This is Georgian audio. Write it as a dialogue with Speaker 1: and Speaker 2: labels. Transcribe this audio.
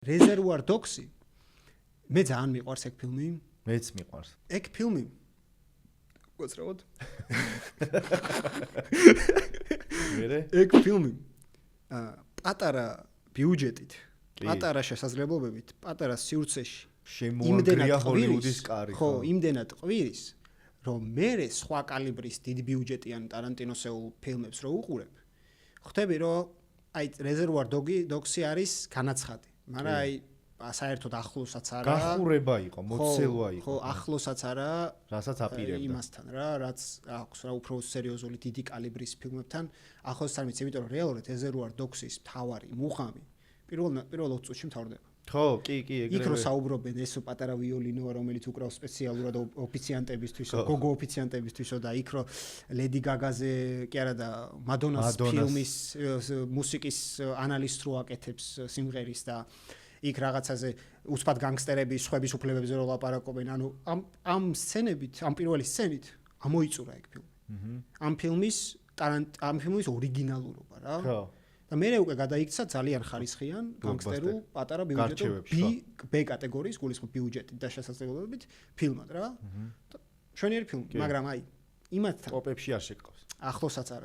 Speaker 1: Reservoir Dogs-ი მე ძალიან მიყვარს ეგ ფილმი.
Speaker 2: მეც მიყვარს.
Speaker 1: ეგ ფილმი უცრავად. ეგ ფილმი პატარა ბიუჯეტით, პატარა შესაძლებლობებით, პატარა სივრცეში
Speaker 2: შემოაგრია ჰოლივუდის კარი.
Speaker 1: ხო, იმდენად ყვირის, რომ მე სხვა კალიბრის დიდ ბიუჯეტიან ტარანტინოსეულ ფილმებს რო უყურებ, ხვდები რომ აი Reservoir Dogs-ი არის განაცხადი. მაგრამ აი საერთოდ ახლოსაც არა.
Speaker 2: გახურება იყო, მოცელვა იყო.
Speaker 1: ხო, ახლოსაც არა.
Speaker 2: რასაც აპირებდა.
Speaker 1: იმასთან რა, რაც აქვს რა უფრო სერიოზული დიდი კალიბრის ფილმებთან, ახლოს არ მიცი, იმიტომ რომ რეალურად Reservoir Dogs-ის მთავარი მუღამი პირველ 20 წუთში მთავრდება.
Speaker 2: ხო, კი, ეგრევე.
Speaker 1: იქ რო საუბრობენ ეს პატარა ვიოლინოა, რომელიც უკრავს სპეციალურად ოფიციანტებისთვისო, გოგო ოფიციანტებისთვისო და იქ რო ლედი გაგაზე, კი არა და მადონას ფილმის მუსიკის ანალიზს რო აკეთებს სიმღერის და იქ რაღაცაზე უცბად განგსტერები სხვების უფლებებზე რო ლაპარაკობენ, ანუ ამ სცენებით, ამ პირველი სცენით ამოიწურა ეგ ფილმი. ამ ფილმის ორიგინალურობა რა.
Speaker 2: ხო.
Speaker 1: და მე უკვე გადაიქცა ძალიან ხარისხიან განგსტერულ პატარა ბიუჯეტურ B კატეგორიის გულისხმობ ბიუჯეტით და შესაძლებლობებით ფილმად რა. მშვენიერი ფილმი, მაგრამ აი იმათთან
Speaker 2: ტოპებში არ შეკავს.
Speaker 1: ახლოსაც არა.